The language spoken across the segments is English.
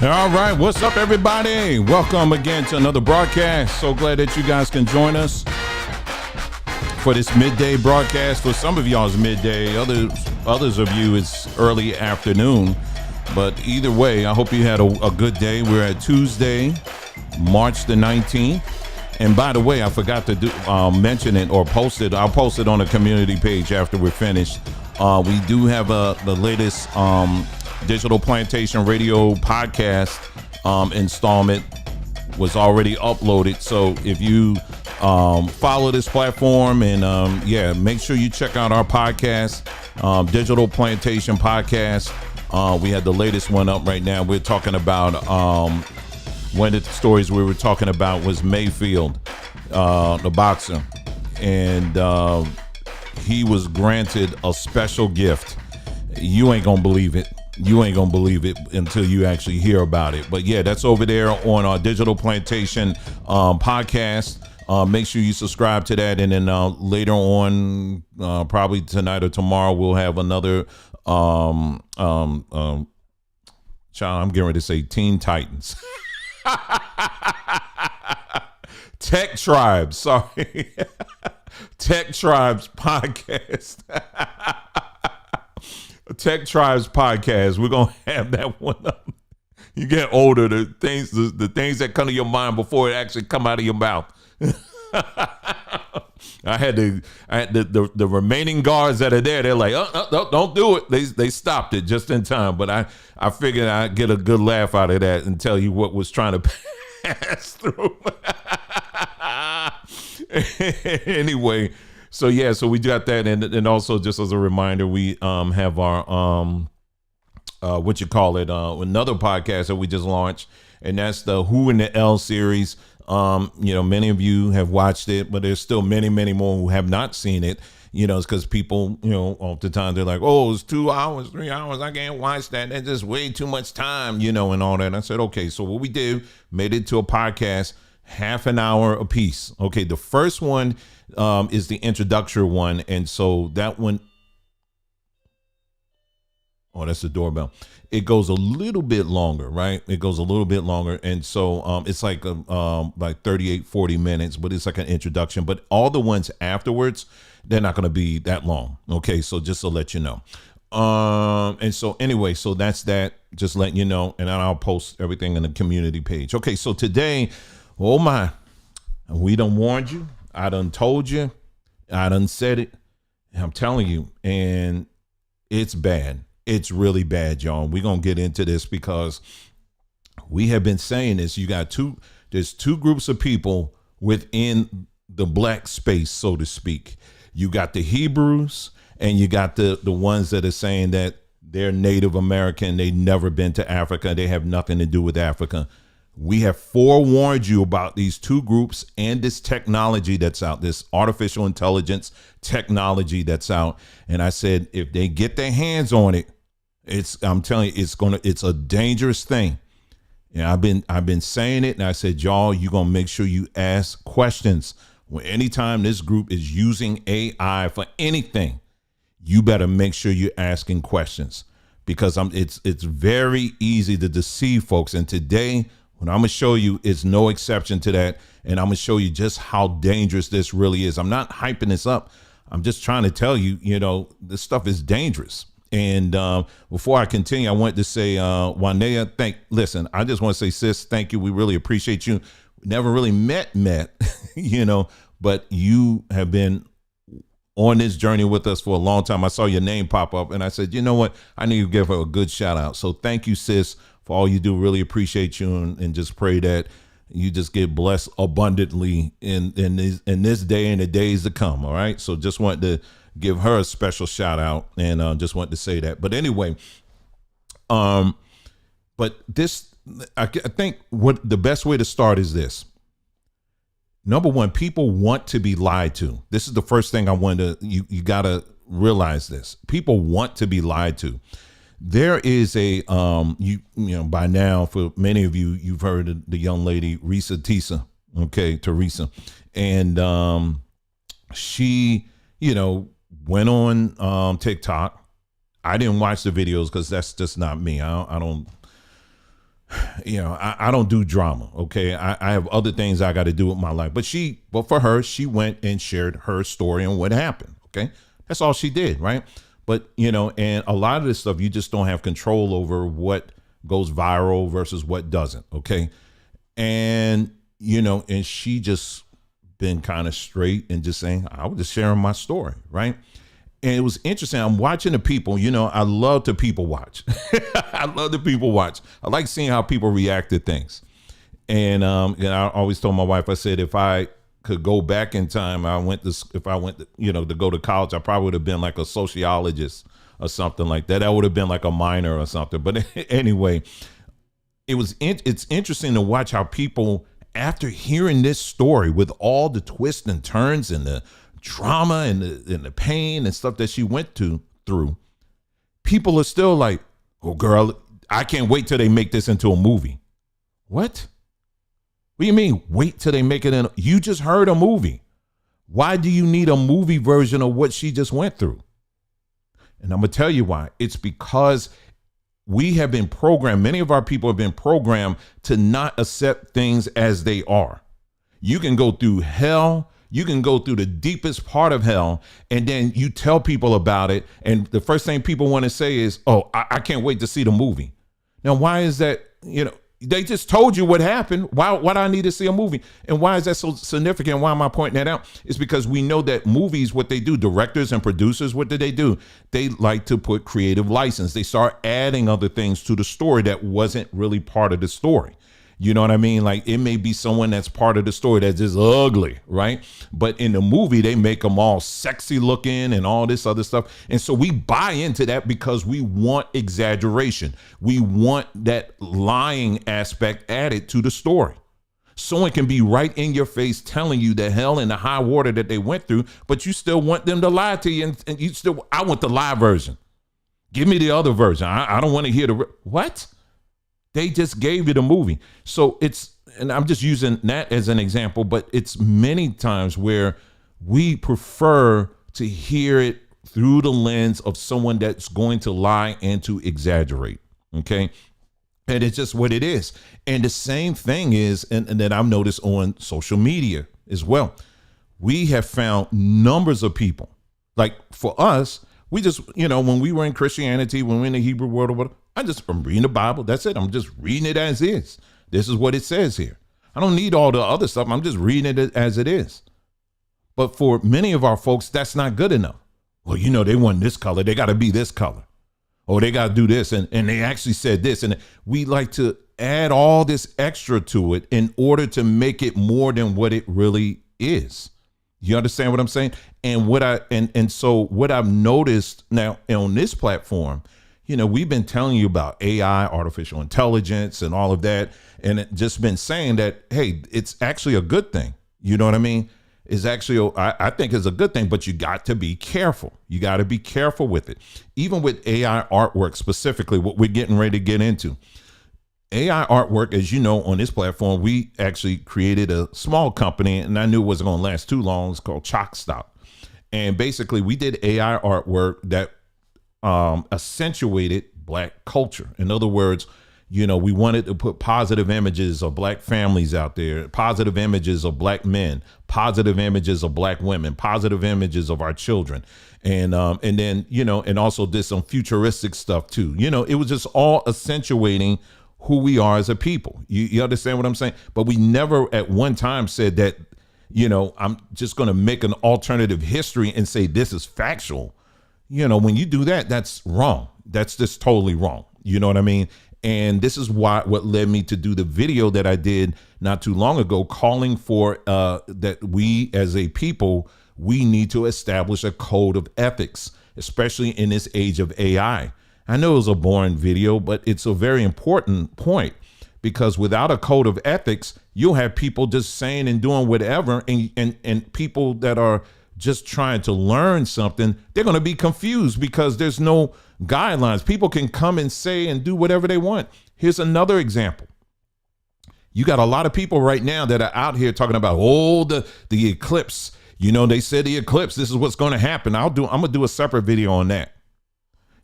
All right, what's up, everybody? Welcome again to another broadcast. So glad that you guys can join us for this midday broadcast. For some of y'all, it's midday. Others of you, it's early afternoon. But either way, I hope you had a good day. We're at Tuesday, March the 19th. And by the way, I forgot to mention it or post it. I'll post it on the community page after we're finished. We do have the latest Digital Plantation Radio podcast installment was already uploaded. So if you follow this platform and make sure you check out our podcast, Digital Plantation podcast. We had the latest one up right now. We're talking about one of the stories we were talking about was Mayfield, the boxer, and he was granted a special gift. You ain't gonna believe it. You ain't gonna believe it until you actually hear about it. But yeah, that's over there on our Digital Plantation podcast. Make sure you subscribe to that, and then later on, probably tonight or tomorrow, we'll have another. Child, I'm getting ready to say Teen Titans. Tech Tribes, sorry. Tech Tribes podcast. Tech Tribes podcast. We're gonna have that one up. You get older, the things that come to your mind before it actually come out of your mouth. I had the remaining guards that are there. They're like, oh, don't do it. They stopped it just in time. But I figured I'd get a good laugh out of that and tell you what was trying to pass through. Anyway. So we got that, and also just as a reminder, we have our another podcast that we just launched, and that's the Who in the L series. Many of you have watched it, but there's still many more who have not seen it. It's because people, oftentimes they're like, oh, it's 2 hours, 3 hours, I can't watch that. That's just way too much time, and all that. And I said, okay, so what we did, made it to a podcast, half an hour a piece. Okay, the first one is the introductory one, and so that one, that's the doorbell. It goes a little bit longer, right? It goes a little bit longer, and so it's like 38, 40 minutes, but it's like an introduction. But all the ones afterwards, they're not going to be that long. Okay, so just to let you know. And so anyway, so that's that. Just letting you know, and then I'll post everything in the community page. Okay, so today, oh my, we done warned you. I done told you. I done said it. I'm telling you, and it's bad. It's really bad, y'all. We're going to get into this because we have been saying this. There's two groups of people within the black space, so to speak. You got the Hebrews, and you got the ones that are saying that they're Native American. They've never been to Africa. They have nothing to do with Africa. We have forewarned you about these two groups and this technology that's out, this artificial intelligence technology that's out. And I said, if they get their hands on it, I'm telling you, it's a dangerous thing. And I've been saying it, and I said, y'all, you're going to make sure you ask questions. Anytime this group is using AI for anything, you better make sure you're asking questions, because it's very easy to deceive folks. And today, what I'm going to show you is no exception to that. And I'm going to show you just how dangerous this really is. I'm not hyping this up. I'm just trying to tell you, this stuff is dangerous. And before I continue, I wanted to say, Wanea, listen, I just want to say, sis, thank you. We really appreciate you. Never really met, but you have been on this journey with us for a long time. I saw your name pop up, and I said, you know what? I need to give her a good shout out. So thank you, sis, for all you do. Really appreciate you, and just pray that you just get blessed abundantly in this day and the days to come. All right. So just wanted to give her a special shout out, and just wanted to say that. But anyway, but this, I think what the best way to start is this. Number one, people want to be lied to. This is the first thing I wanted to, you got to realize this. People want to be lied to. There is a, by now, for many of you, you've heard of the young lady, Teresa. And she, went on I don't do drama. Okay. I have other things I got to do with my life. But for her, she went and shared her story and what happened. Okay. That's all she did. Right. But, and a lot of this stuff, you just don't have control over what goes viral versus what doesn't. Okay. And, and she just been kind of straight and just saying, I was just sharing my story. Right. And it was interesting. I'm watching the people, I love to people watch. I love to people watch. I like seeing how people react to things. And I always told my wife, I said, if I could go back in time, if I went to go to college, I probably would have been like a sociologist or something like that. I would have been like a minor or something. But anyway, it's interesting to watch how people, after hearing this story with all the twists and turns and the trauma and the pain and stuff that she went through, people are still like, oh girl, I can't wait till they make this into a movie. What do you mean wait till they make it you just heard a movie. Why do you need a movie version of what she just went through? And I'm gonna tell you why. It's because we have been programmed, many of our people have been programmed to not accept things as they are. You can go through hell. You can go through the deepest part of hell, and then you tell people about it, and the first thing people want to say is, oh, I can't wait to see the movie. Now, why is that? They just told you what happened. Why do I need to see a movie? And why is that so significant? Why am I pointing that out? It's because we know that movies, what they do, directors and producers, what do? They like to put creative license. They start adding other things to the story that wasn't really part of the story. You know what I mean? Like, it may be someone that's part of the story that's just ugly, right? But in the movie, they make them all sexy looking and all this other stuff. And so we buy into that because we want exaggeration. We want that lying aspect added to the story. Someone can be right in your face telling you the hell and the high water that they went through, but you still want them to lie to you. And I want the lie version. Give me the other version. I don't want to hear what? They just gave you the movie. So and I'm just using that as an example, but it's many times where we prefer to hear it through the lens of someone that's going to lie and to exaggerate. Okay. And it's just what it is. And the same thing is, and that I've noticed on social media as well. We have found numbers of people, like for us, we just, when we were in Christianity, when we were in the Hebrew world or whatever, I'm reading the Bible. That's it. I'm just reading it as is. This is what it says here. I don't need all the other stuff. I'm just reading it as it is. But for many of our folks, that's not good enough. Well, they want this color. They got to be this color. Or they got to do this. And they actually said this. And we like to add all this extra to it in order to make it more than what it really is. You understand what I'm saying? And so what I've noticed now on this platform, we've been telling you about AI, artificial intelligence, and all of that. And it just been saying that, hey, it's actually a good thing. You know what I mean? It's actually, I think it's a good thing, but you got to be careful. You got to be careful with it. Even with AI artwork specifically, what we're getting ready to get into. AI artwork, as you know, on this platform, we actually created a small company, and I knew it wasn't going to last too long. It's called Chalk Stop. And basically, we did AI artwork that accentuated Black culture. In other words, we wanted to put positive images of Black families out there, positive images of Black men, positive images of Black women, positive images of our children. And then, and also did some futuristic stuff too. It was just all accentuating who we are as a people. You understand what I'm saying? But we never at one time said that, I'm just going to make an alternative history and say this is factual. When you do that, that's wrong. That's just totally wrong. You know what I mean? And this is what led me to do the video that I did not too long ago, calling for that we as a people, we need to establish a code of ethics, especially in this age of AI. I know it was a boring video, but it's a very important point, because without a code of ethics, you'll have people just saying and doing whatever, and people that are just trying to learn something, they're going to be confused because there's no guidelines. People can come and say and do whatever they want. Here's another example. You got a lot of people right now that are out here talking about, the eclipse. They said the eclipse, this is what's going to happen. I'm going to do a separate video on that.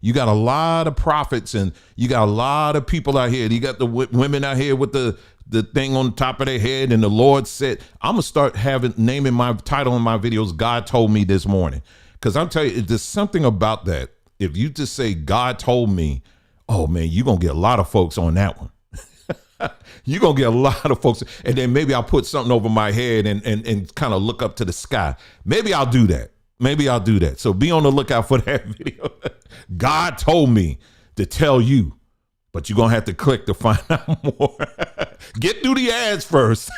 You got a lot of prophets and you got a lot of people out here. You got the women out here with the thing on the top of their head, and the Lord said, I'm gonna start naming my title in my videos, God told me this morning. Because I'm telling you, there's something about that. If you just say God told me, oh man, you're gonna get a lot of folks on that one. You're gonna get a lot of folks, and then maybe I'll put something over my head and kind of look up to the sky. Maybe I'll do that. So be on the lookout for that video. God told me to tell you, but you're going to have to click to find out more. Get through the ads first.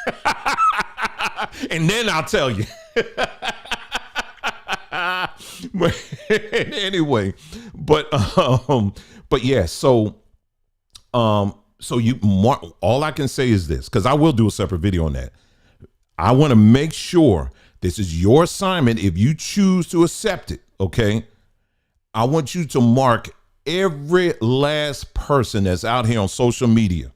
And then I'll tell you. But anyway, but yeah, so you mark, all I can say is this, because I will do a separate video on that. I want to make sure this is your assignment. If you choose to accept it, okay, I want you to mark every last person that's out here on social media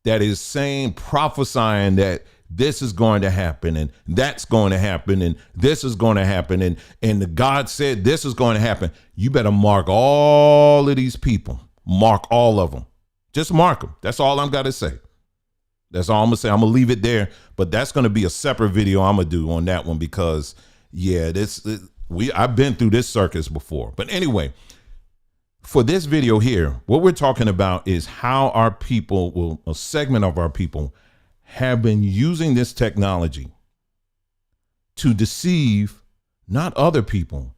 that is saying, prophesying that this is going to happen and that's going to happen and this is going to happen and the God said this is going to happen. You better mark all of these people. Mark all of them. Just mark them. That's all I'm got to say. That's all I'm gonna say. I'm gonna leave it there, but that's gonna be a separate video I'm gonna do on that one because, yeah, I've been through this circus before. But anyway, for this video here, what we're talking about is how our people, a segment of our people, have been using this technology to deceive not other people,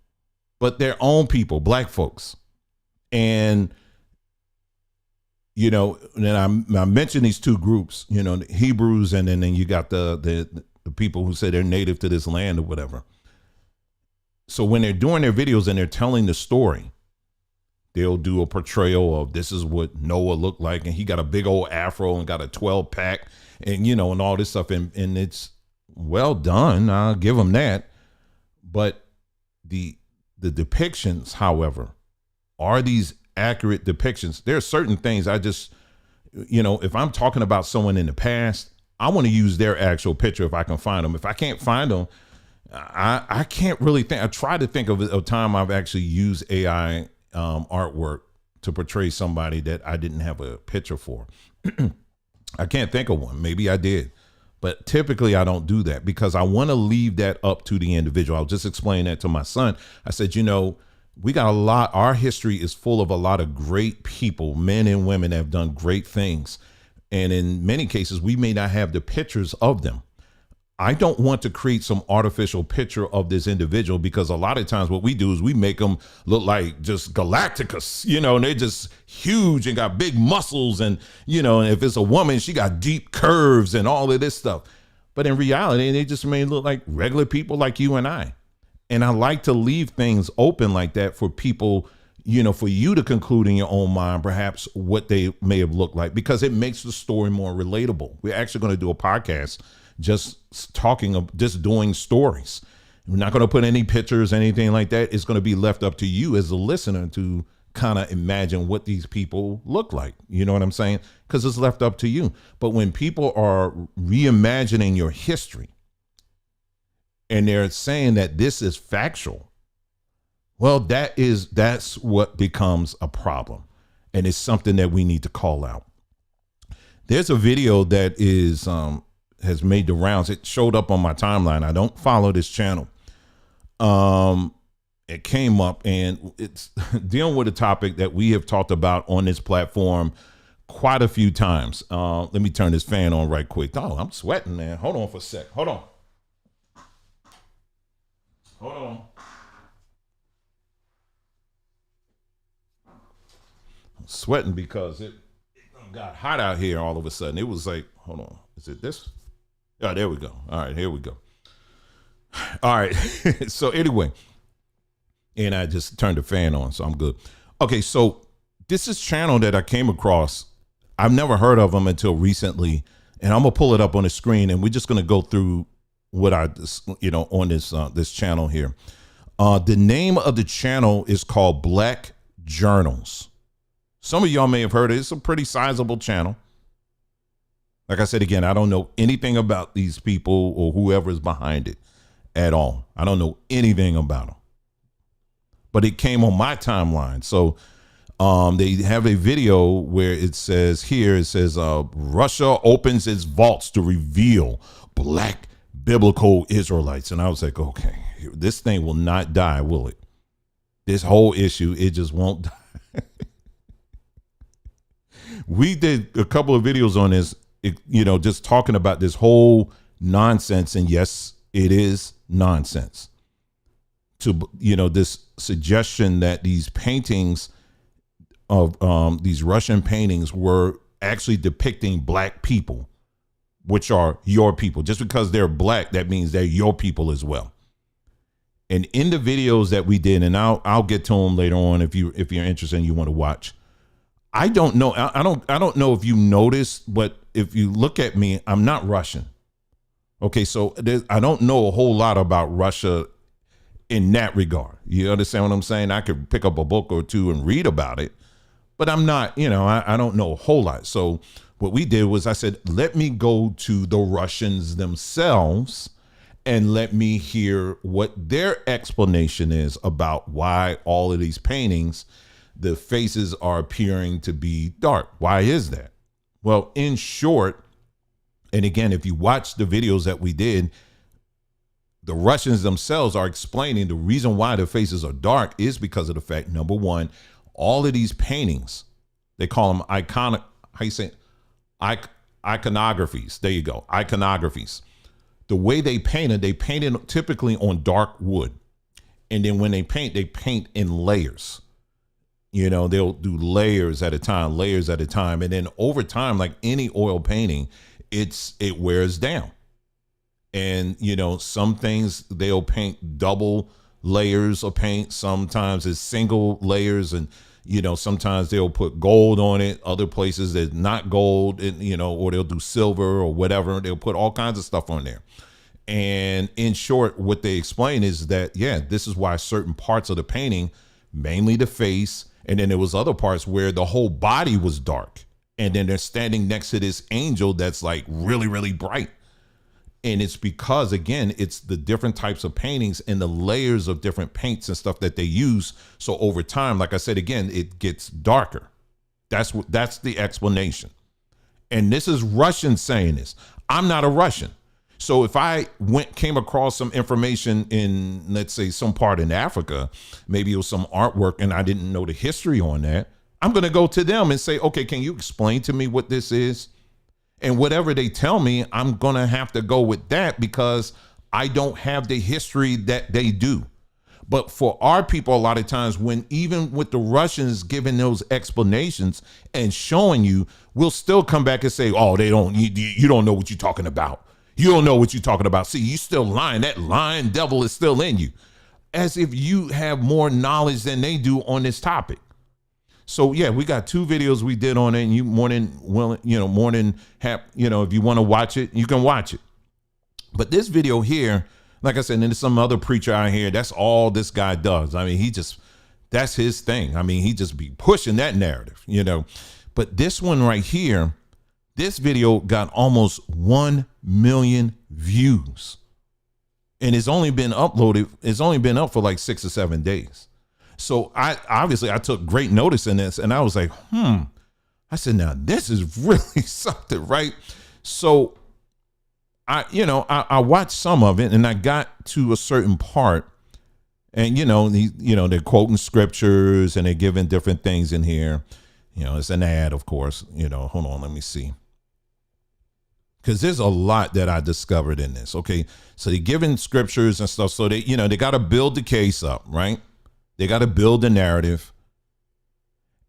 but their own people, black folks, and. You know, and I mentioned these two groups, you know, the Hebrews, and then you got the people who say they're native to this land or whatever. So when they're doing their videos and they're telling the story, they'll do a portrayal of this is what Noah looked like, and he got a big old afro and got a 12-pack, and you know, and all this stuff, and it's well done. I'll give them that. But the depictions, however, are these accurate depictions? There are certain things I just, you know, if I'm talking about someone in the past, I want to use their actual picture if I can find them. If I can't find them, I can't really think. I try to think of a time I've actually used AI artwork to portray somebody that I didn't have a picture for. I can't think of one. Maybe I did, but typically I don't do that because I want to leave that up to the individual. I'll just explain that to my son. I said, you know, we got a lot, our history is full of a lot of great people, men and women that have done great things. And in many cases, we may not have the pictures of them. I don't want to create some artificial picture of this individual because a lot of times what we do is we make them look like just Galacticus, you know, and they're just huge and got big muscles. And, you know, and if it's a woman, she got deep curves and all of this stuff. But in reality, they just may look like regular people like you and I. And I like to leave things open like that for people, you know, for you to conclude in your own mind, perhaps what they may have looked like, because it makes the story more relatable. We're actually going to do a podcast just doing stories. We're not going to put any pictures, anything like that. It's going to be left up to you as a listener to kind of imagine what these people look like. You know what I'm saying? Because it's left up to you. But when people are reimagining your history, and they're saying that this is factual, well, that's what becomes a problem. And it's something that we need to call out. There's a video that has made the rounds. It showed up on my timeline. I don't follow this channel. It came up and it's dealing with a topic that we have talked about on this platform quite a few times. Let me turn this fan on right quick. Oh, I'm sweating, man. Hold on for a sec. Hold on. I'm sweating because it got hot out here all of a sudden. It was like, hold on. Is it this? Oh, there we go. All right, here we go. All right. So anyway, and I just turned the fan on, so I'm good. Okay, so this is a channel that I came across. I've never heard of them until recently, and I'm gonna pull it up on the screen, and we're just gonna go through what I, you know, on this channel here. The name of the channel is called Black Journals. Some of y'all may have heard it. It's a pretty sizable channel. Like I said, again, I don't know anything about these people or whoever is behind it at all. I don't know anything about them. but it came on my timeline. So they have a video where it says Russia opens its vaults to reveal black biblical Israelites. And I was like, okay, this thing will not die, will it? This whole issue, it just won't die. We did a couple of videos on this, just talking about this whole nonsense. And yes, it is nonsense. This suggestion that these paintings of these Russian paintings were actually depicting black people, which are your people. Just because they're black, that means they're your people as well. And in the videos that we did, and I'll get to them later on if you're interested and you want to watch. I don't know. I don't know if you noticed, but if you look at me, I'm not Russian. Okay, so I don't know a whole lot about Russia in that regard. You understand what I'm saying? I could pick up a book or two and read about it, but I'm not, I don't know a whole lot. So what we did was I said, let me go to the Russians themselves and let me hear what their explanation is about why all of these paintings, the faces are appearing to be dark. Why is that? Well, in short, and again, if you watch the videos that we did, the Russians themselves are explaining the reason why their faces are dark is because of the fact, number one, all of these paintings, they call them iconographies. There you go. Iconographies. The way they painted typically on dark wood. And then when they paint in layers. They'll do layers at a time. And then over time, like any oil painting, it wears down. And, some things they'll paint double layers of paint. Sometimes it's single layers, and, sometimes they'll put gold on it. Other places there's not gold, and, or they'll do silver or whatever. They'll put all kinds of stuff on there. And in short, what they explain is that, this is why certain parts of the painting, mainly the face, and then there was other parts where the whole body was dark. And then they're standing next to this angel that's like really, really bright. And it's because, again, it's the different types of paintings and the layers of different paints and stuff that they use. So over time, like I said, again, it gets darker. That's the explanation. And this is Russians saying this. I'm not a Russian. So if I came across some information in, let's say, some part in Africa, maybe it was some artwork and I didn't know the history on that, I'm going to go to them and say, okay, can you explain to me what this is? And whatever they tell me, I'm going to have to go with that because I don't have the history that they do. But for our people, a lot of times even with the Russians giving those explanations and showing you, we'll still come back and say, oh, you don't know what you're talking about. You don't know what you're talking about. See, you still lying. That lying devil is still in you, as if you have more knowledge than they do on this topic. So we got 2 videos we did on it, and you more than if you want to watch it, you can watch it. But this video here, like I said, and there's some other preacher out here, that's all this guy does. I mean, that's his thing. I mean, he just be pushing that narrative, But this one right here, this video got almost 1 million views, and it's only been uploaded. It's only been up for like 6 or 7 days. So I took great notice in this, and I was like, I said, now this is really something, right? So I watched some of it, and I got to a certain part, and they're quoting scriptures and they're giving different things in here. It's an ad, of course. Hold on, let me see. Because there's a lot that I discovered in this. Okay, so they're giving scriptures and stuff. So they got to build the case up, right? They got to build the narrative.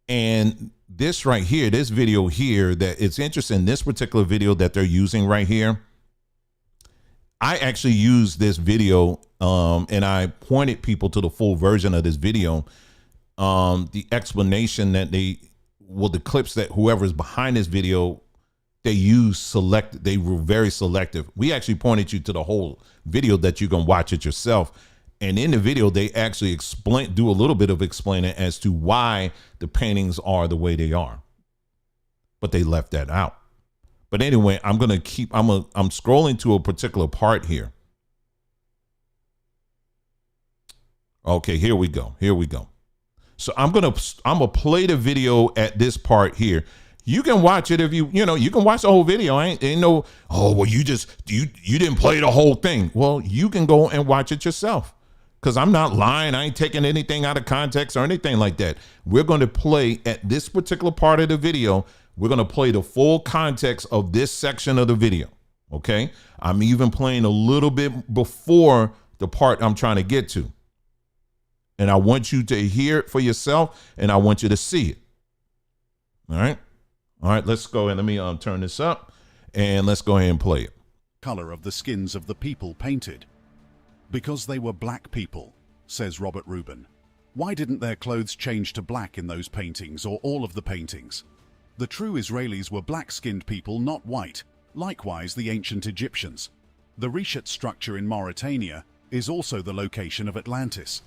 And this right here, this video here, that it's interesting, this particular video that they're using right here, I actually used this video and I pointed people to the full version of this video. The explanation that the clips that whoever's behind this video, they were very selective. We actually pointed you to the whole video that you can watch it yourself. And in the video, they actually do a little bit of explaining as to why the paintings are the way they are. But they left that out. But anyway, I'm scrolling to a particular part here. Okay, here we go. Here we go. So I'm gonna play the video at this part here. You can watch it if you can watch the whole video. Ain't no, oh well, you didn't play the whole thing. Well, you can go and watch it yourself. Because I'm not lying. I ain't taking anything out of context or anything like that. We're going to play at this particular part of the video. We're going to play the full context of this section of the video. Okay. I'm even playing a little bit before the part I'm trying to get to. And I want you to hear it for yourself and I want you to see it. All right. All right. Let's go and let me turn this up and let's go ahead and play it. Color of the skins of the people painted. Because they were black people, says Robert Rubin. Why didn't their clothes change to black in those paintings or all of the paintings? The true Israelis were black-skinned people, not white. Likewise, the ancient Egyptians. The Reshet structure in Mauritania is also the location of Atlantis.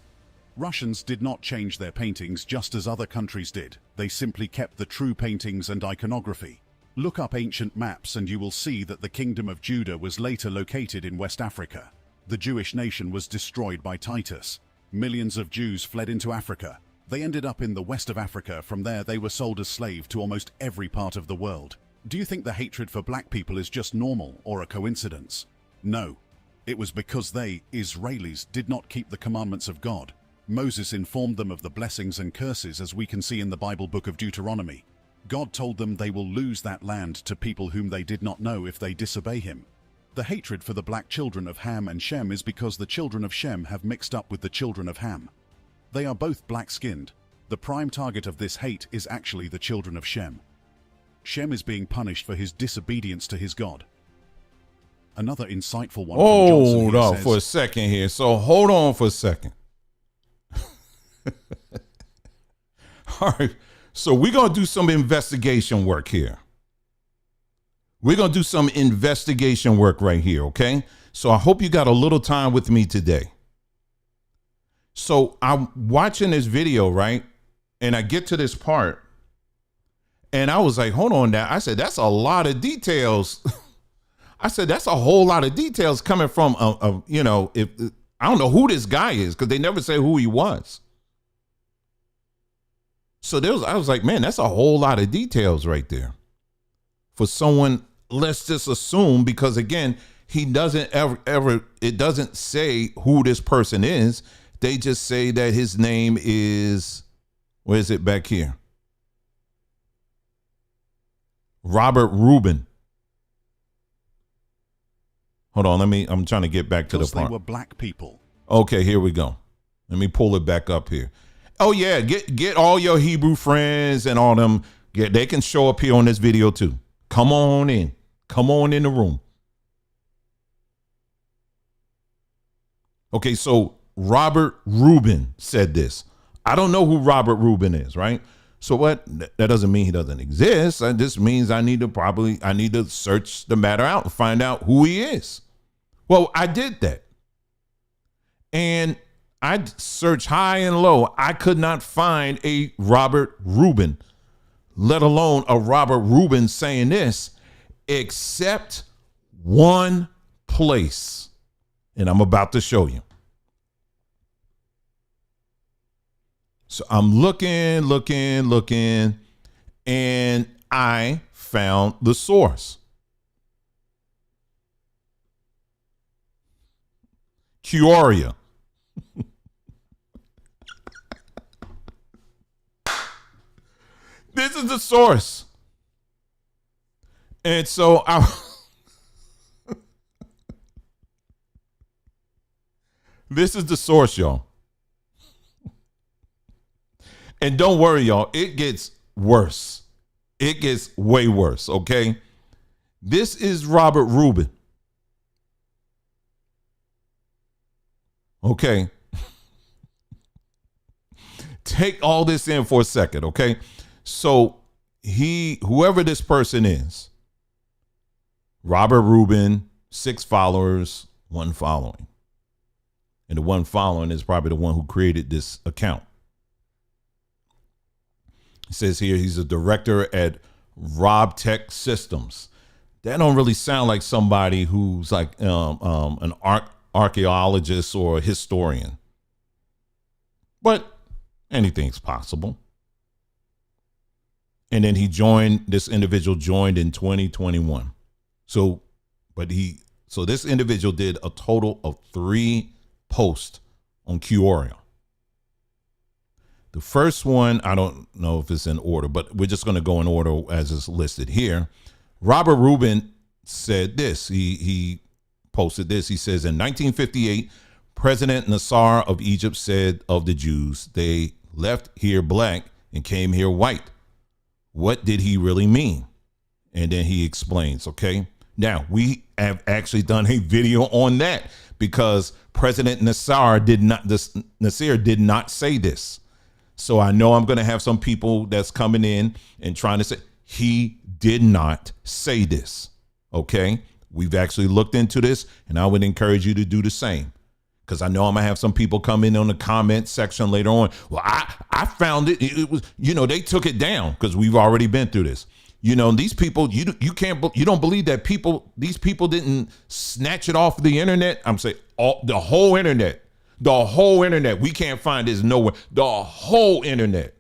Russians did not change their paintings just as other countries did. They simply kept the true paintings and iconography. Look up ancient maps and you will see that the Kingdom of Judah was later located in West Africa. The Jewish nation was destroyed by Titus. Millions of Jews fled into Africa. They ended up in the west of Africa. From there, they were sold as slaves to almost every part of the world. Do you think the hatred for black people is just normal or a coincidence? No. It was because they, Israelis, did not keep the commandments of God. Moses informed them of the blessings and curses, as we can see in the Bible book of Deuteronomy. God told them they will lose that land to people whom they did not know if they disobey him. The hatred for the black children of Ham and Shem is because the children of Shem have mixed up with the children of Ham. They are both black-skinned. The prime target of this hate is actually the children of Shem. Shem is being punished for his disobedience to his God. Another insightful one. Hold on for a second here. So hold on for a second. All right. So we're going to do some investigation work here. We're going to do some investigation work right here, okay? So I hope you got a little time with me today. So I'm watching this video, right? And I get to this part and I was like, hold on now. I said, that's a lot of details. I said, that's a whole lot of details coming from, I don't know who this guy is because they never say who he was. So I was like, man, that's a whole lot of details right there for someone. Let's just assume, because again, he doesn't ever, it doesn't say who this person is. They just say that his name is, where is it back here? Robert Rubin. Hold on, I'm trying to get back to the part. They were black people. Okay, here we go. Let me pull it back up here. Oh yeah, get all your Hebrew friends and all them. They can show up here on this video too. Come on in. Come on in the room. Okay, so Robert Rubin said this. I don't know who Robert Rubin is, right? So what? That doesn't mean he doesn't exist. That just means I need to search the matter out and find out who he is. Well, I did that. And I searched high and low. I could not find a Robert Rubin, let alone a Robert Rubin saying this, except one place. And I'm about to show you. So I'm looking, and I found the source. Curia. This is the source. And so this is the source, y'all. And don't worry, y'all, it gets worse. It gets way worse, okay? This is Robert Rubin. Okay. Take all this in for a second, okay? So whoever this person is, Robert Rubin, 6 followers, 1 following. And the 1 following is probably the one who created this account. It says here he's a director at Rob Tech Systems. That don't really sound like somebody who's like an archaeologist or a historian. but anything's possible. And then this individual joined in 2021. So this individual did a total of 3 posts on Quora. The first one, I don't know if it's in order, but we're just going to go in order as it's listed here. Robert Rubin said this. He posted this. He says, in 1958, President Nasser of Egypt said of the Jews, they left here black and came here white. What did he really mean? And then he explains, okay? Now, we have actually done a video on that because President Nasser did not say this. So I know I'm going to have some people that's coming in and trying to say he did not say this. Okay. We've actually looked into this, and I would encourage you to do the same, because I know I'm going to have some people come in on the comment section later on. Well, I found it. It was, they took it down, because we've already been through this. These people, you don't believe that these people didn't snatch it off the internet. I'm saying the whole internet. We can't find this nowhere. The whole internet.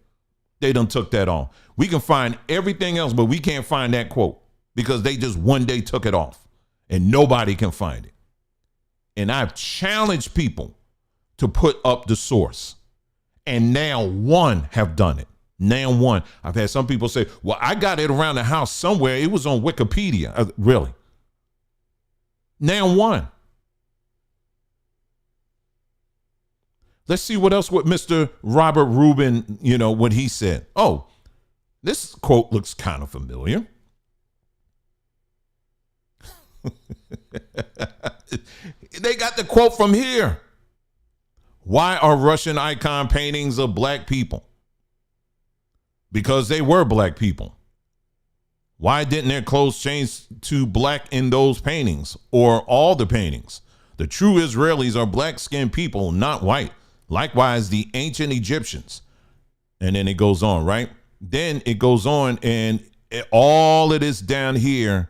They done took that off. We can find everything else, but we can't find that quote because they just one day took it off and nobody can find it. And I've challenged people to put up the source, and now one have done it. Now one. I've had some people say, well, I got it around the house somewhere. It was on Wikipedia. Really? Now one. Let's see what else with Mr. Robert Rubin, what he said. Oh, this quote looks kind of familiar. They got the quote from here. Why are Russian icon paintings of black people? Because they were black people. Why didn't their clothes change to black in those paintings or all the paintings? The true Israelis are black-skinned people, not white. Likewise, the ancient Egyptians. And then it goes on, right? Then it goes on, and all of this down here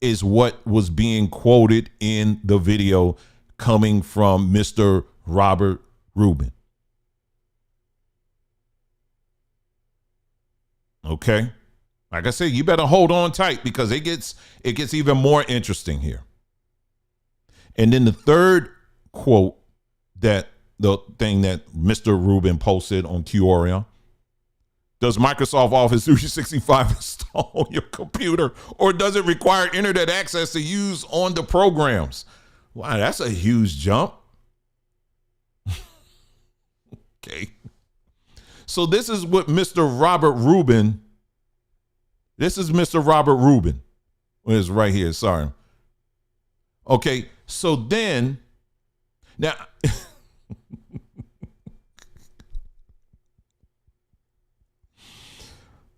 is what was being quoted in the video coming from Mr. Robert Rubin. Okay? Like I said, you better hold on tight because it gets even more interesting here. And then the third quote, the thing that Mr. Rubin posted on Quora. Does Microsoft Office 365 install on your computer, or does it require internet access to use on the programs? Wow, that's a huge jump. Okay. So this is what Mr. Robert Rubin. This is Mr. Robert Rubin. It's right here. Sorry. Okay. So then, now,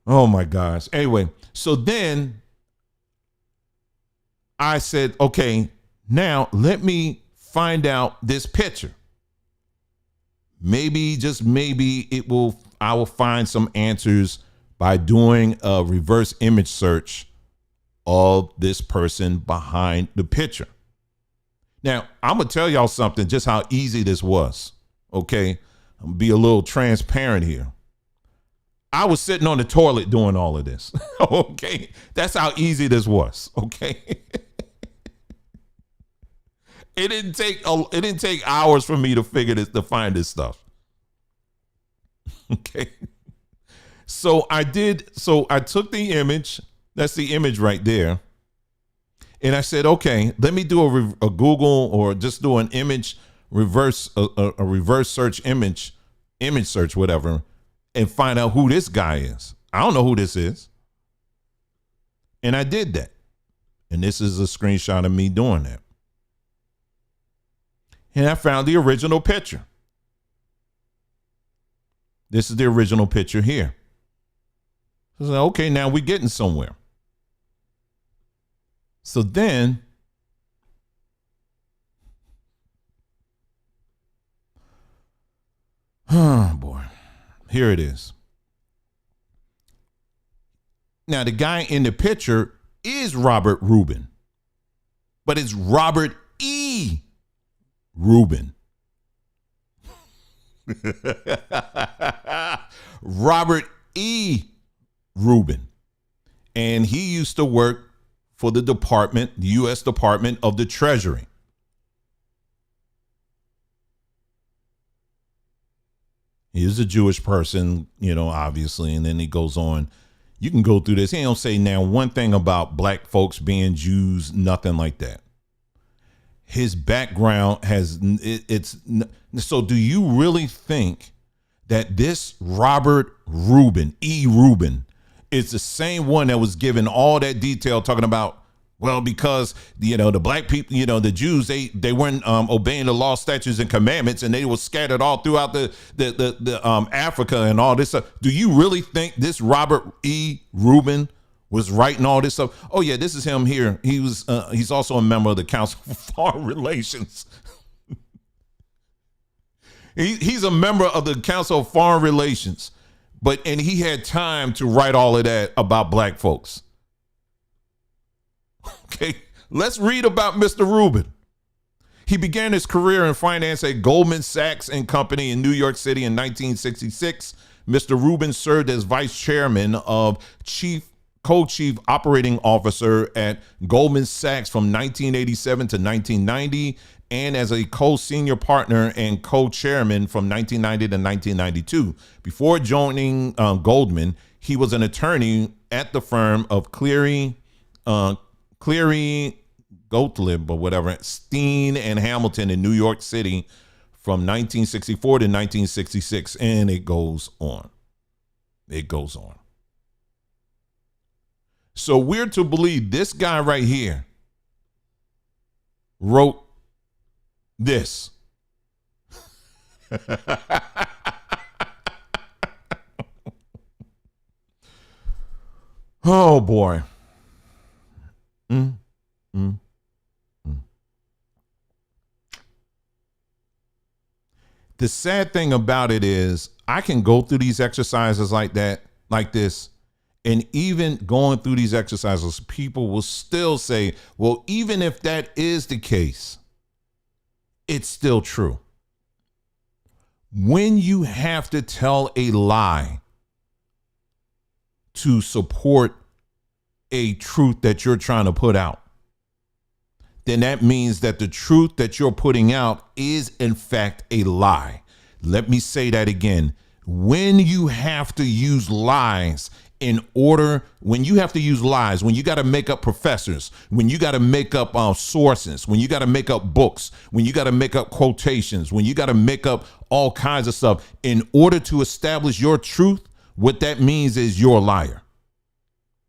oh my gosh. Anyway, so then I said, okay, now let me find out this picture. Maybe, just maybe I will find some answers by doing a reverse image search of this person behind the picture. Now, I'm going to tell y'all something, just how easy this was. Okay. I'm gonna be a little transparent here. I was sitting on the toilet doing all of this. Okay. That's how easy this was. Okay. It didn't take hours for me to find this stuff. Okay. So I took the image. That's the image right there. And I said, okay, let me do a Google, or just do an image reverse, a reverse search image search, whatever, and find out who this guy is. I don't know who this is. And I did that. And this is a screenshot of me doing that. And I found the original picture. This is the original picture here. So I was like, okay, now we're getting somewhere. So then, oh boy, here it is. Now, the guy in the picture is Robert Rubin, but it's Robert E. Rubin. Robert E. Rubin. And he used to work for the U.S. Department of the Treasury. He is a Jewish person, obviously. And then he goes on. You can go through this. He don't say now one thing about black folks being Jews, nothing like that. His background so do you really think that this Robert Rubin, E. Rubin, is the same one that was given all that detail talking about, well, because, the black people, the Jews, they weren't obeying the law, statutes, and commandments, and they were scattered all throughout the Africa and all this stuff. Do you really think this Robert E. Rubin was writing all this stuff? Oh yeah, this is him here. He's also a member of the Council for Foreign Relations. He's a member of the Council of Foreign Relations, and he had time to write all of that about black folks. Okay, let's read about Mr. Rubin. He began his career in finance at Goldman Sachs and Company in New York City in 1966. Mr. Rubin served as vice chairman of co-chief operating officer at Goldman Sachs from 1987 to 1990, and as a co-senior partner and co-chairman from 1990 to 1992. Before joining Goldman, he was an attorney at the firm of Cleary, Gottlieb or whatever, Steen and Hamilton in New York City from 1964 to 1966. And it goes on. It goes on. So we're to believe this guy right here wrote this. Oh boy. The sad thing about it is I can go through these exercises like this, and even going through these exercises, people will still say, well, even if that is the case, it's still true. When you have to tell a lie to support a truth that you're trying to put out, then that means that the truth that you're putting out is in fact a lie. Let me say that again. When you have to use lies when you got to make up professors, when you got to make up sources, when you got to make up books, when you got to make up quotations, when you got to make up all kinds of stuff in order to establish your truth, what that means is you're a liar.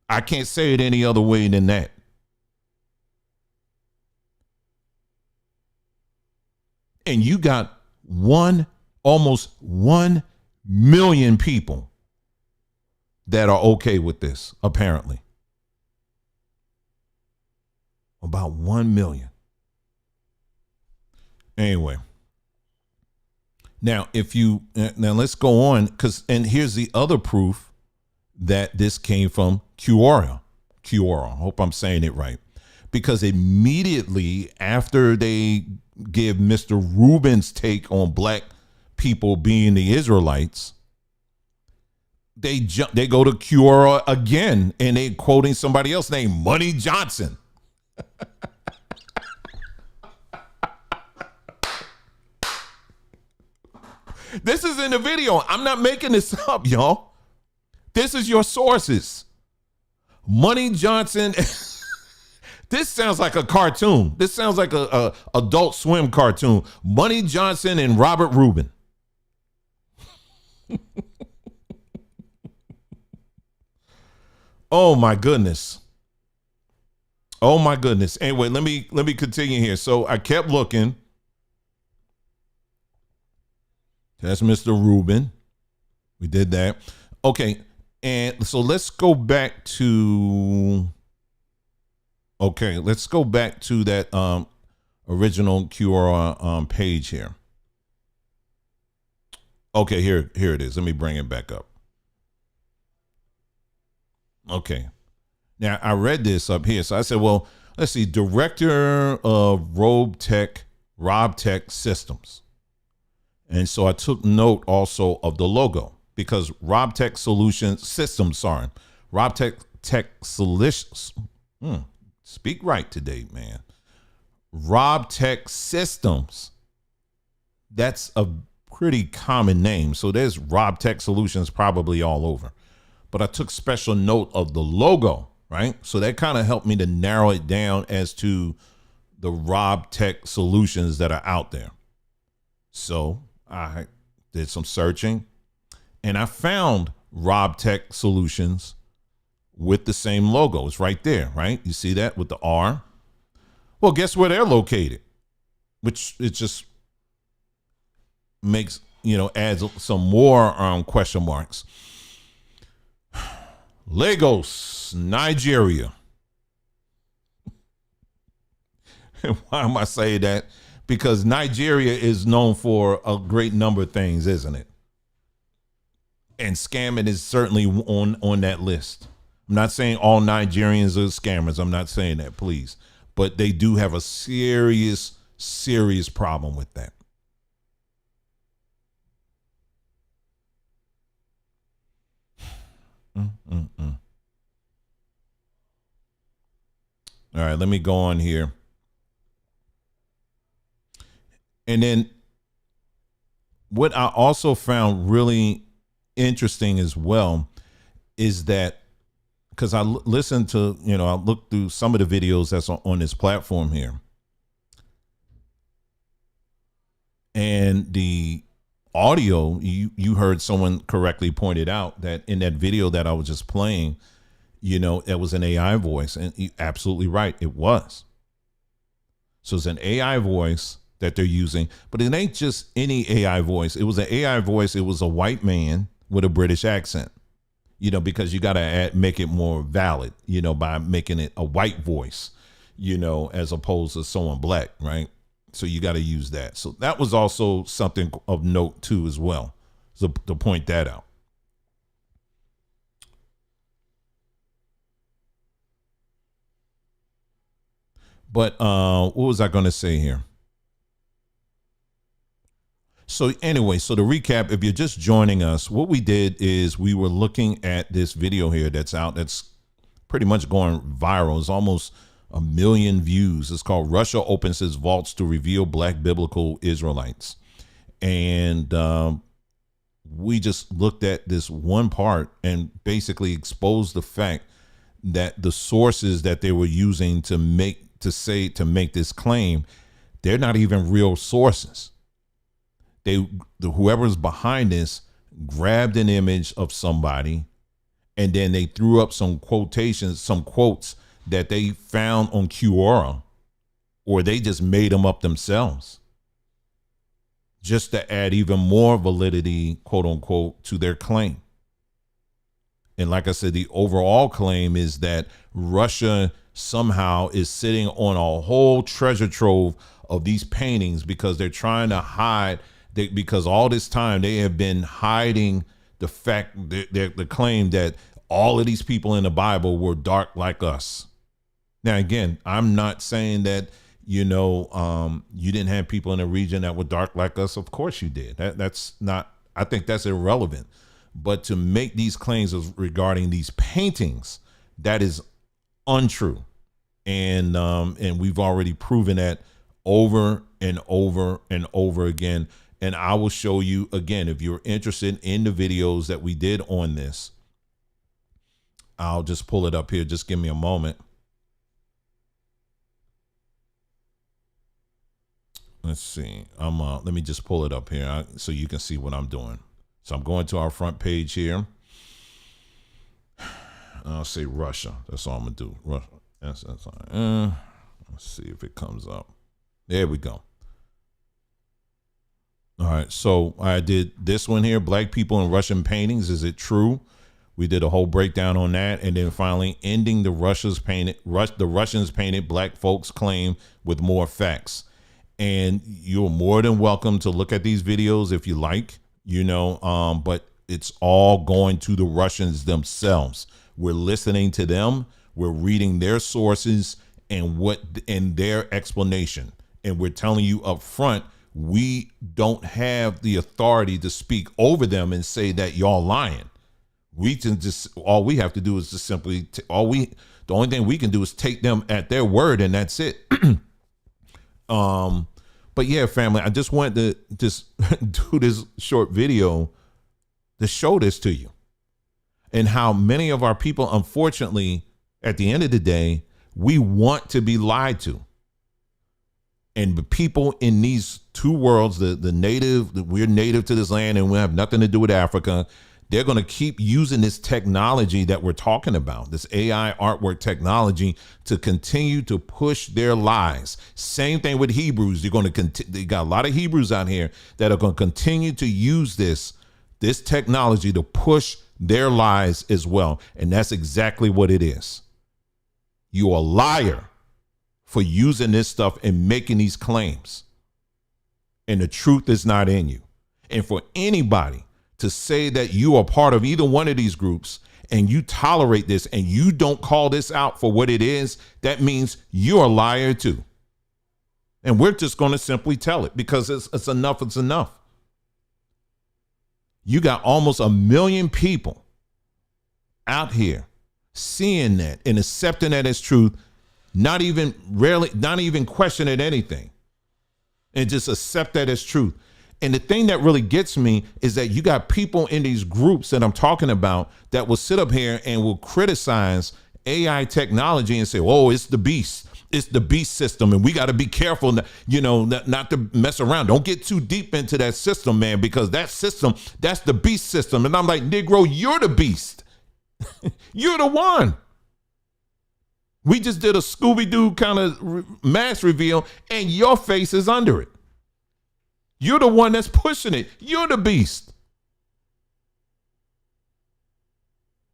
I can't say it any other way than that. And you got almost 1 million people that are okay with this, apparently. About 1 million. Anyway. Now, let's go on, and here's the other proof that this came from Quora. I hope I'm saying it right. Because immediately after they give Mr. Rubin's take on black people being the Israelites, they go to Quora again, and they quoting somebody else named Money Johnson. This is in the video. I'm not making this up, y'all. This is your sources. Money Johnson. This sounds like a cartoon. This sounds like a Adult Swim cartoon. Money Johnson and Robert Rubin. Oh my goodness. Anyway, let me continue here. So I kept looking. That's Mr. Rubin. We did that. Okay. And so let's go back to that original Quora page here. Okay, here it is. Let me bring it back up. Okay. Now I read this up here. So I said, well, let's see, director of Rob Tech Systems. And so I took note also of the logo because RobTech Solutions Systems, RobTech Solutions, speak right today, man. RobTech Systems, that's a pretty common name. So there's RobTech Solutions probably all over. But I took special note of the logo, right? So that kind of helped me to narrow it down as to the RobTech solutions that are out there. So I did some searching and I found RobTech solutions with the same logo. It's right there, right? You see that with the R? Well, guess where they're located? Which it just makes, adds some more question marks. Lagos, Nigeria. Why am I saying that? Because Nigeria is known for a great number of things, isn't it? And scamming is certainly on that list. I'm not saying all Nigerians are scammers. I'm not saying that, please. But they do have a serious problem with that. All right, let me go on here. And then what I also found really interesting as well is that because I listened to, I looked through some of the videos that's on this platform here. And the audio, you heard someone correctly pointed out that in that video that I was just playing, it was an AI voice. And you're absolutely right. It was. So it's an AI voice that they're using, but it ain't just any AI voice. It was an AI voice. It was a white man with a British accent, because you got to make it more valid, by making it a white voice, as opposed to someone black. Right. So you got to use that. So that was also something of note too, as well. So to point that out. But what was I going to say here? So anyway, so to recap, if you're just joining us, what we did is we were looking at this video here that's out, that's pretty much going viral. It's almost 1 million views. It's called Russia Opens Its Vaults to Reveal Black Biblical Israelites. And we just looked at this one part and basically exposed the fact that the sources that they were using to make this claim, they're not even real sources. Whoever's behind this grabbed an image of somebody and then they threw up some quotations, some quotes that they found on Quora, or they just made them up themselves just to add even more validity, quote unquote, to their claim. And like I said, the overall claim is that Russia somehow is sitting on a whole treasure trove of these paintings because they're trying to hide. Because all this time they have been hiding the fact, the claim that all of these people in the Bible were dark like us. Now, again, I'm not saying that, you didn't have people in the region that were dark like us. Of course you did. That's not, I think that's irrelevant. But to make these claims regarding these paintings, that is untrue. And we've already proven that over and over and over again. And I will show you again, if you're interested in the videos that we did on this, I'll just pull it up here. Just give me a moment. Let's see. Let me just pull it up here so you can see what I'm doing. So I'm going to our front page here. I'll say Russia. That's all I'm gonna do. Russia. That's let's see if it comes up. There we go. All right, so I did this one here, Black People in Russian Paintings. Is it true? We did a whole breakdown on that. And then finally ending the Russians painted Black folks claim with more facts. And you're more than welcome to look at these videos if you like, but it's all going to the Russians themselves. We're listening to them. We're reading their sources and their explanation. And we're telling you up front, we don't have the authority to speak over them and say that y'all lying. We can just, all we have to do is just simply, the only thing we can do is take them at their word, and that's it. But yeah, family, I just wanted to just do this short video to show this to you, and how many of our people, unfortunately, at the end of the day, we want to be lied to. And the people in these two worlds, we're native to this land and we have nothing to do with Africa, they're going to keep using this technology that we're talking about, this AI artwork technology, to continue to push their lies. Same thing with Hebrews. They got a lot of Hebrews out here that are going to continue to use this technology to push their lies as well. And that's exactly what it is. You're a liar for using this stuff and making these claims. And the truth is not in you. And for anybody to say that you are part of either one of these groups and you tolerate this and you don't call this out for what it is, that means you're a liar too. And we're just going to simply tell it, because it's enough. It's enough. You got almost 1 million people out here seeing that and accepting that as truth, not even questioning anything, and just accept that as truth. And the thing that really gets me is that you got people in these groups that I'm talking about that will sit up here and will criticize AI technology and say, oh, it's the beast. It's the beast system, and we got to be careful, not to mess around. Don't get too deep into that system, man, because that system, that's the beast system. And I'm like, Negro, you're the beast. You're the one. We just did a Scooby-Doo kind of mask reveal, and your face is under it. You're the one that's pushing it. You're the beast.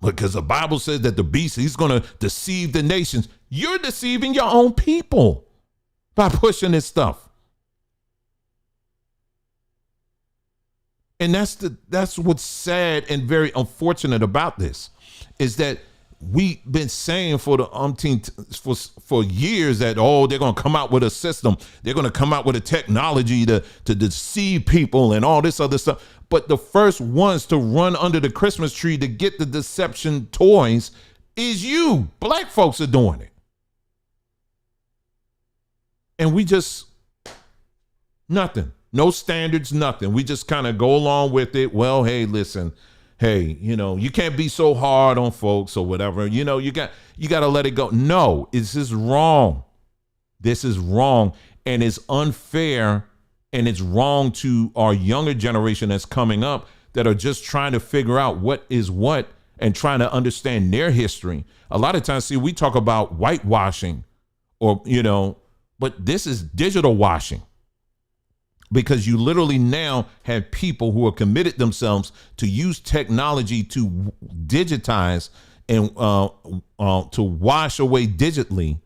Because the Bible says that the beast, he's going to deceive the nations. You're deceiving your own people by pushing this stuff. And that's what's sad and very unfortunate about this, is that we've been saying for for years that, oh, they're going to come out with a system. They're going to come out with a technology to deceive people and all this other stuff. But the first ones to run under the Christmas tree to get the deception toys is you. Black folks are doing it. And we just, nothing, no standards, nothing. We just kind of go along with it. Well, hey, listen, hey, you can't be so hard on folks or whatever. You got to let it go. No, this is wrong. This is wrong, and it's unfair, and it's wrong to our younger generation that's coming up that are just trying to figure out what is what and trying to understand their history. A lot of times, see, we talk about whitewashing but this is digital washing. Because you literally now have people who are committed themselves to use technology to digitize and to wash away digitally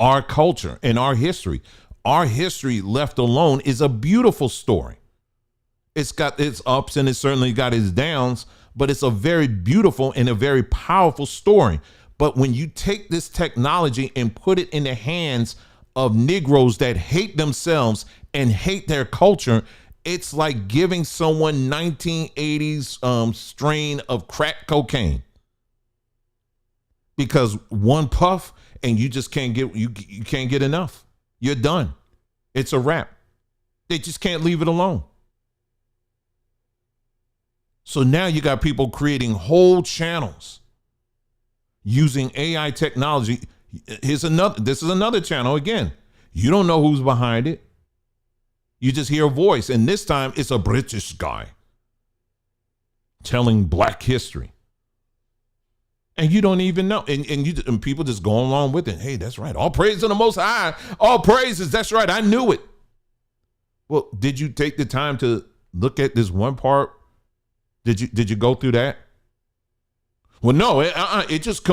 our culture and our history. Our history left alone is a beautiful story. It's got its ups and it's certainly got its downs, but it's a very beautiful and a very powerful story. But when you take this technology and put it in the hands of Negroes that hate themselves and hate their culture, it's like giving someone 1980s strain of crack cocaine. Because one puff and you just can't get you can't get enough. You're done. It's a wrap. They just can't leave it alone. So now you got people creating whole channels using AI technology. This is another channel again. You don't know who's behind it. You just hear a voice, and this time it's a British guy telling Black history. And you don't even know. And people just go along with it. Hey, that's right. All praise to the Most High. All praises. That's right. I knew it. Well, did you take the time to look at this one part? Did you go through that? Well, no, it's just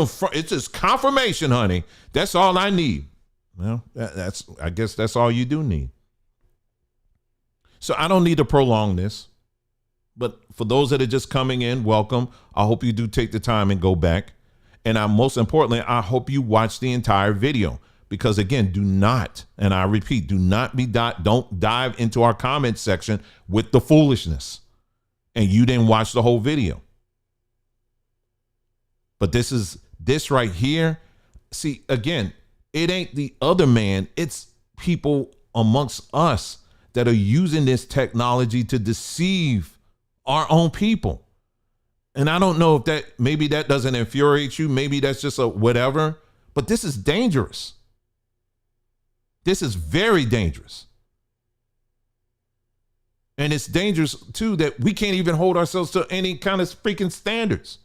confirmation, honey. That's all I need. Well, I guess that's all you do need. So I don't need to prolong this, but for those that are just coming in, welcome. I hope you do take the time and go back. And most importantly, I hope you watch the entire video, because again, do not, and I repeat, don't dive into our comment section with the foolishness and you didn't watch the whole video. But this right here. See, again, it ain't the other man. It's people amongst us that are using this technology to deceive our own people. And I don't know if maybe that doesn't infuriate you. Maybe that's just a whatever, but this is dangerous. This is very dangerous. And it's dangerous too, that we can't even hold ourselves to any kind of freaking standards.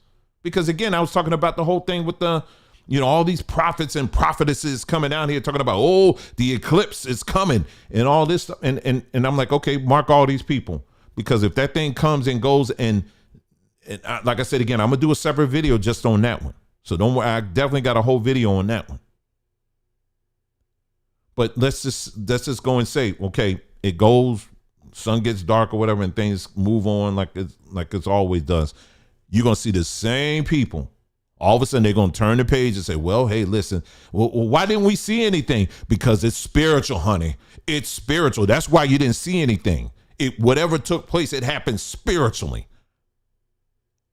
Because again, I was talking about the whole thing with all these prophets and prophetesses coming out here talking about, the eclipse is coming and all this stuff. And I'm like, okay, mark all these people, because if that thing comes and goes and like I said, again, I'm going to do a separate video just on that one. So don't worry. I definitely got a whole video on that one. But let's just go and say, okay, it goes, sun gets dark or whatever, and things move on like it's always does. You're going to see the same people. All of a sudden, they're going to turn the page and say, well, hey, listen, well, why didn't we see anything? Because it's spiritual, honey. It's spiritual. That's why you didn't see anything. Whatever took place, it happened spiritually.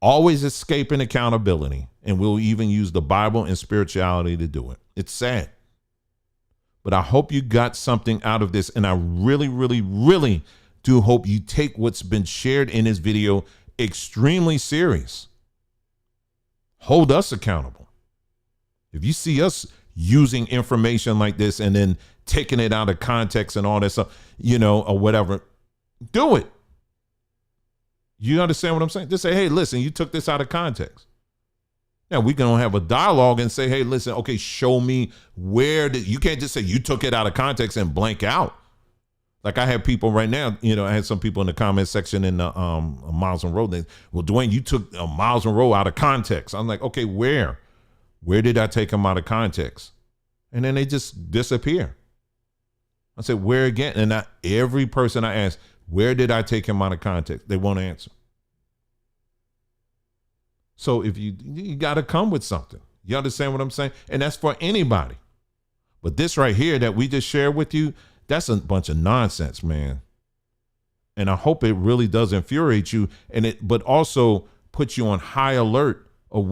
Always escaping accountability. And we'll even use the Bible and spirituality to do it. It's sad. But I hope you got something out of this. And I really, really, really do hope you take what's been shared in this video extremely serious. Hold us accountable. If you see us using information like this and then taking it out of context and all that stuff, or whatever, do it. You understand what I'm saying? Just say, hey, listen, you took this out of context. Now we can have a dialogue and say, hey, listen, okay, show me you can't just say you took it out of context and blank out. Like I have people right now, I had some people in the comment section in the Miles and Road. Well, Dwayne, you took Miles and Road out of context. I'm like, okay, where did I take them out of context? And then they just disappear. I said, where again? And every person I ask, where did I take him out of context? They won't answer. So if you got to come with something, you understand what I'm saying? And that's for anybody. But this right here that we just shared with you, that's a bunch of nonsense, man. And I hope it really does infuriate you, but also puts you on high alert of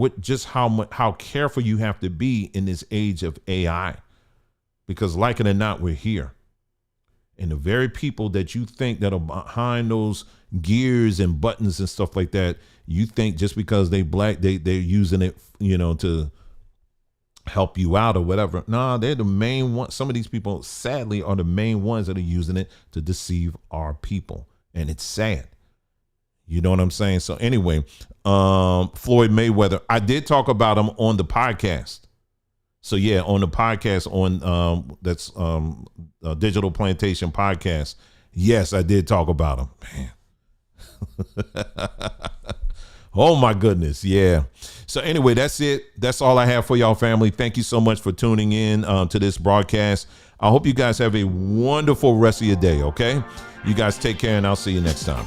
how careful you have to be in this age of AI. Because like it or not, we're here. And the very people that you think that are behind those gears and buttons and stuff like that, you think just because they black, they're using it, to help you out or whatever. Nah, they're the main one. Some of these people, sadly, are the main ones that are using it to deceive our people. And it's sad. You know what I'm saying? So anyway, Floyd Mayweather, I did talk about him on the podcast. So yeah, on the podcast on that's Digital Plantation podcast. Yes, I did talk about him. Man. Oh my goodness. Yeah. So anyway, that's it. That's all I have for y'all, family. Thank you so much for tuning in to this broadcast. I hope you guys have a wonderful rest of your day. Okay. You guys take care and I'll see you next time.